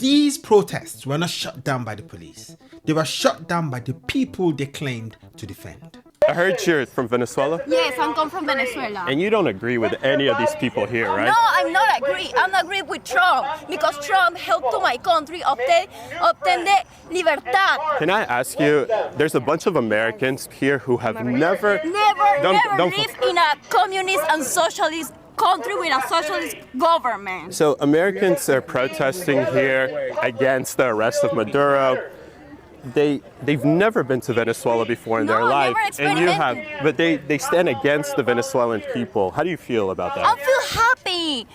These protests were not shut down by the police. They were shut down by the people they claimed to defend. I heard you're from Venezuela? Yes, I'm come from Venezuela. And you don't agree with any of these people here, right? No, I'm not agree. I'm not agree with Trump because Trump helped to my country obtain the libertad. Can I ask you, there's a bunch of Americans here who have never lived in a communist and socialist country with a socialist government. So Americans are protesting here against the arrest of Maduro. They've never been to Venezuela before in their life, and you have, but they stand against the Venezuelan people. How do you feel about that? I feel happy.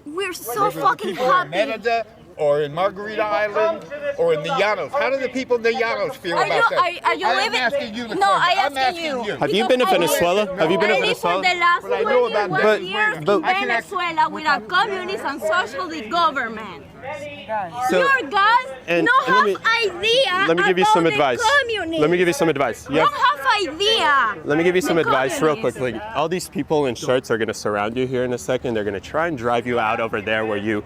We're so fucking happy. Or in Margarita Island, or in the Llanos. How do the people in the Llanos feel about that? Are you living? I'm asking you the No, question. I'm asking you. Have you been to Venezuela? Have you been to I lived for Venezuela? the last But I know about 21 that. years in Venezuela with a communist and socialist government. So, Your guys and have let me- idea Let me give you some about the advice. communists. Let me give you some advice. Yeah. Don't have idea. Let me give you some The advice real communists. quickly. All these people in shirts are going to surround you here in a second. They're going to try and drive you out over there where you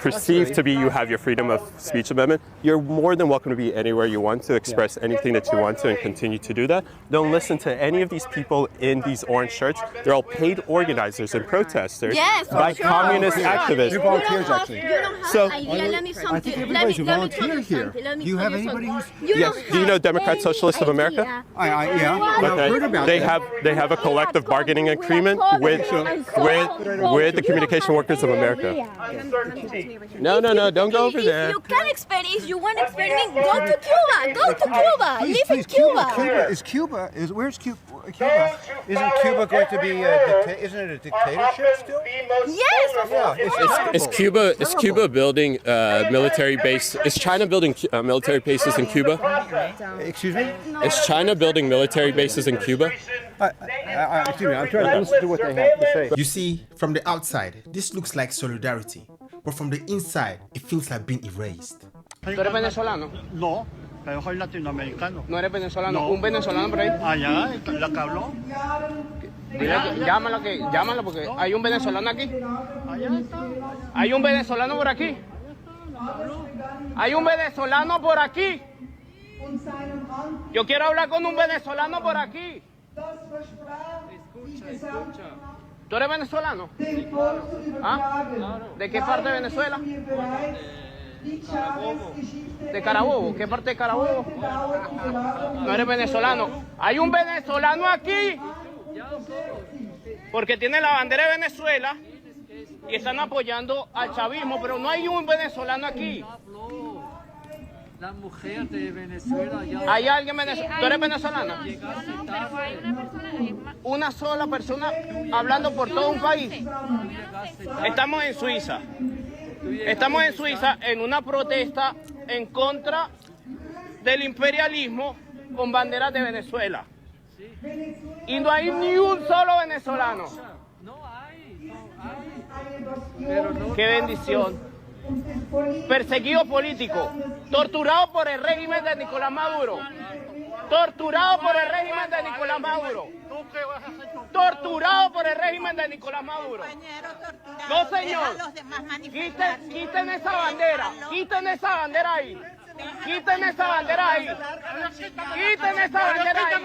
perceive to be you have your freedom of speech amendment. You're more than welcome to be anywhere you want to, express anything that you want to, and continue to do that. Don't listen to any of these people in these orange shirts. They're all paid organizers and protesters by communist activists. They're volunteers, actually. You don't have So- idea. Let me something. I think everybody's a volunteer here. Do you have anybody who's... Yes. Do you know Democrat Socialists of America? Yeah, I've Okay. heard about They that. have a collective bargaining agreement with the Communication Workers of America. No, don't go over there. If you can experiment, you want experiment, go to Cuba. Go to Cuba. Live in Cuba. Where's Cuba? Isn't Cuba going to be isn't it a dictatorship still? Yes, of course. Is Cuba building military base? Is China building military bases in Cuba? Excuse me? Is China building military bases in Cuba? Excuse me, I'm trying to listen to what they have to say. You see, from the outside, this looks like solidarity, but from the inside, it feels like being erased. ¿Tú eres venezolano? No, pero soy latinoamericano. ¿No eres venezolano? No. ¿Un venezolano por ahí? Allá, la que habló. Llámalo porque hay un venezolano aquí. Hay un venezolano por aquí. Hay un venezolano por aquí. Yo quiero hablar con un venezolano por aquí. ¿Tú eres venezolano? ¿Ah? ¿De qué parte de Venezuela? ¿De Carabobo? ¿Qué parte de Carabobo? No eres venezolano. Hay un venezolano aquí. Porque tiene la bandera de Venezuela y están apoyando al chavismo, pero no hay un venezolano aquí. La mujer de Venezuela ya... ¿Hay alguien venezolano? ¿Tú eres venezolana? Una sola persona hablando por todo un país. Estamos en Suiza. Estamos en Suiza en una protesta en contra del imperialismo con banderas de Venezuela. Y no hay ni un solo venezolano. ¡Qué bendición! Perseguido político, torturado por el régimen de Nicolás Maduro. Torturado por el régimen de Nicolás Maduro. Torturado por el régimen de Nicolás Maduro. No, señor. Quiten esa bandera. Quiten esa bandera ahí. Quiten esa bandera ahí. Quiten esa bandera ahí.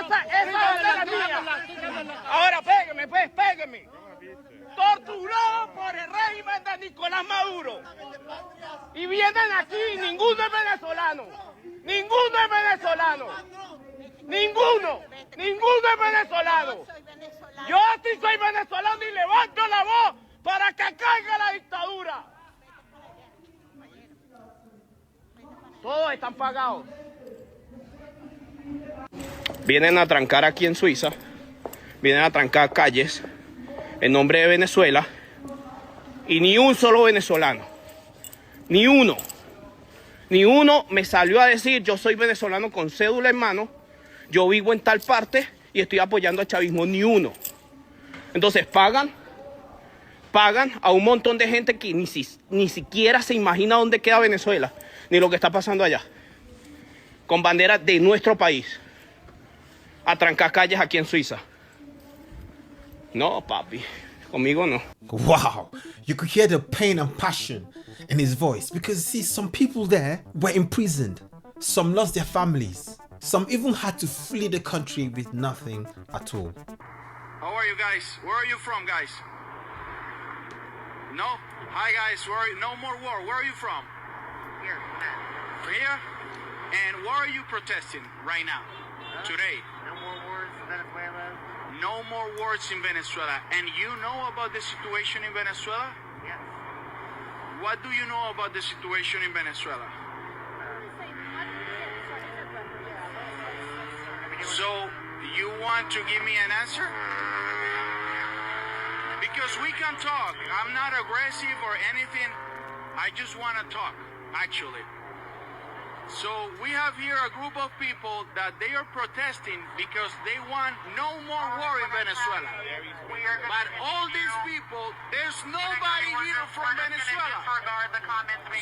Esa bandera es mía. Ahora pégueme, pues, pégueme. Torturado por el régimen de Nicolás Maduro. Y vienen aquí, ninguno es venezolano. Ninguno es venezolano. Ninguno es venezolano. Yo sí soy venezolano y levanto la voz para que caiga la dictadura. Todos están pagados. Vienen a trancar aquí en Suiza. Vienen a trancar calles en nombre de Venezuela. Y ni un solo venezolano. Ni uno me salió a decir yo soy venezolano con cédula en mano, yo vivo en tal parte y estoy apoyando al chavismo. Ni uno. Entonces pagan a un montón de gente que ni siquiera se imagina dónde queda Venezuela, ni lo que está pasando allá, con banderas de nuestro país, a trancar calles aquí en Suiza. No, papi, Conmigo no. Wow, you could hear the pain and passion in his voice because see, some people there were imprisoned, some lost their families, some even had to flee the country with nothing at all. How are you guys? Where are you from, guys? No? Hi guys, no more war. Where are you from? Here. Here? And why are you protesting right now? Today? No more wars in Venezuela. No more wars in Venezuela. And you know about the situation in Venezuela? Yes. What do you know about the situation in Venezuela? So, you want to give me an answer? Because we can talk. I'm not aggressive or anything. I just want to talk, actually. So we have here a group of people that they are protesting because they want no more war in Venezuela. But all these people, there's nobody here from Venezuela.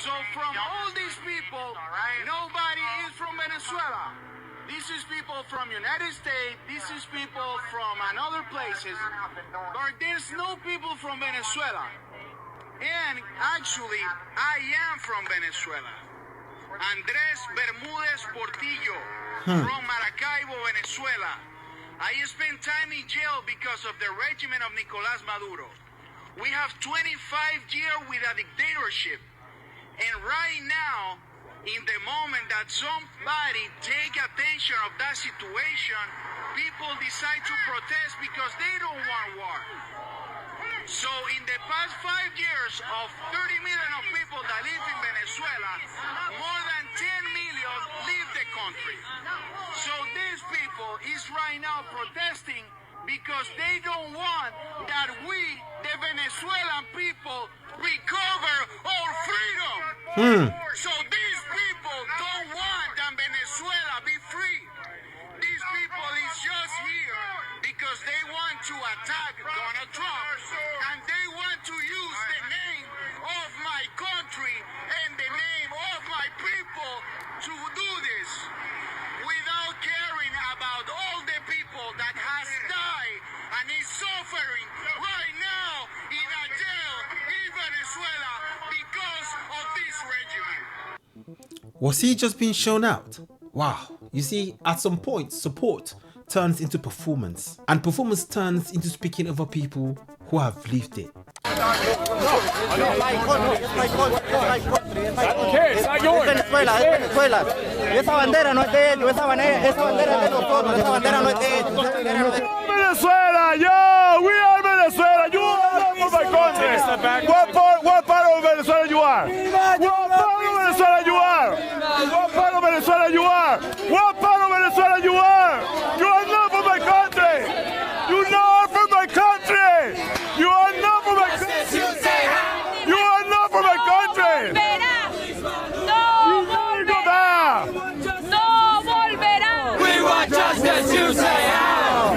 So from all these people, nobody is from Venezuela. This is people from United States, this is people from another places, but there's no people from Venezuela. And actually, I am from Venezuela. Andrés Bermúdez Portillo, from Maracaibo, Venezuela. I spent time in jail because of the regime of Nicolás Maduro. We have 25 years with a dictatorship. And right now, in the moment that somebody take attention of that situation, people decide to protest because they don't want war. So in the past 5 years of 30 million of people that live in Venezuela, more than 10 million leave the country. So these people is right now protesting because they don't want that we, the Venezuelan people, recover our freedom. So these people don't want that Venezuela be free. These people is just here because they want to attack Donald Trump and they want to use the name of my country and the name of my people to do this without caring about all the people that has died and is suffering right now in a jail in Venezuela because of this regime. Was he just being shown out? Wow, you see, at some point, support turns into performance, and performance turns into speaking over people who have lived it. Venezuela, yo, we are Venezuela, you are from my country. What part of Venezuela you are? What part of Venezuela you are? What part of Venezuela you are? What part of Venezuela you are? You are not from my country. You not from my country. You are not from my country. You are not from my country. No volverá. We want justice, you say how?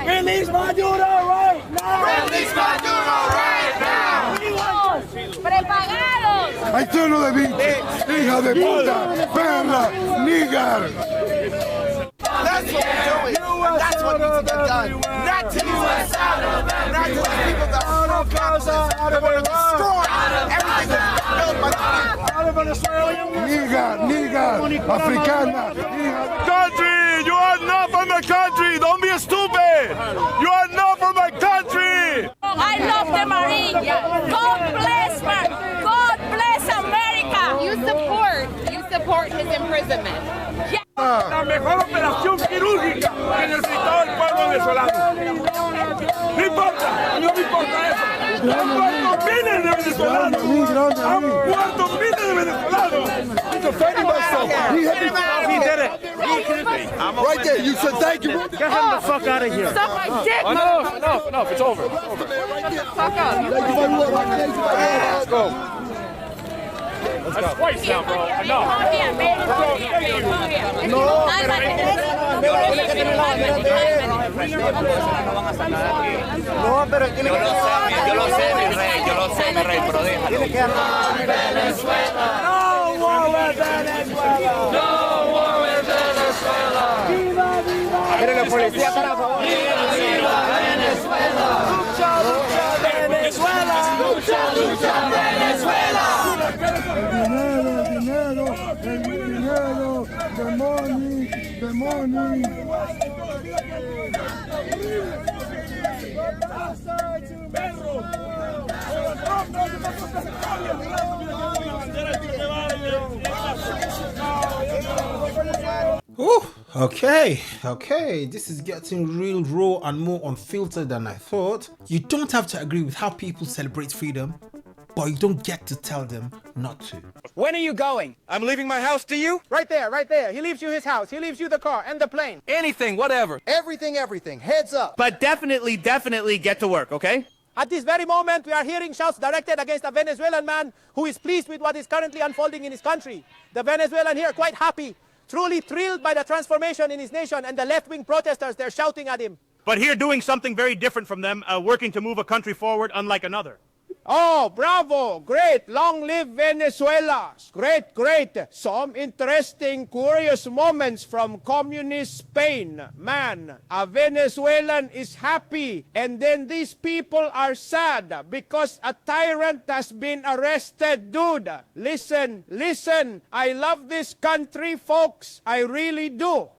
Release Maduro right now. Release Maduro right now. Prepagados. Hay tono de bicho, hija de puta, perra, nigger. That's what we're doing. And that's what needs to get done. Not to the US, not to the people that are capitalists. We're going to destroy everything that's built by the people. Nigger, Africana. Country, you are not from the country. Don't be stupid. You are not from my country. I love the Marine. God bless America. You support his imprisonment. La mejor operación quirúrgica que necesitaba el pueblo venezolano. No importa, no me importa eso. Han muerto miles de venezolanos. Han muerto miles de venezolanos. He's defending myself. He did it. Right there, you said thank you. Get him the fuck out of here. Suck my dick. Enough, it's over. Fuck up. Let's go. That's twice now, bro. Enough. No, pero tiene que yo lo sé, mi rey, pero déjalo. Venezuela. No war with Venezuela. No war with Venezuela. Viva, viva. Pero la policía está a favor. Viva, viva Venezuela. Lucha, lucha. Lucha, lucha, Venezuela. The money. Ooh, okay, this is getting real raw and more unfiltered than I thought. You don't have to agree with how people celebrate freedom, but you don't get to tell them not to. When are you going? I'm leaving my house to you? Right there, right there. He leaves you his house. He leaves you the car and the plane. Anything, whatever. Everything. Heads up. But definitely get to work, okay? At this very moment, we are hearing shouts directed against a Venezuelan man who is pleased with what is currently unfolding in his country. The Venezuelan here quite happy, truly thrilled by the transformation in his nation, and the left-wing protesters, they're shouting at him. But here doing something very different from them, working to move a country forward unlike another. Oh, bravo! Great! Long live Venezuela! Great! Some interesting, curious moments from communist Spain. Man, a Venezuelan is happy, and then these people are sad because a tyrant has been arrested. Dude, listen. I love this country, folks. I really do.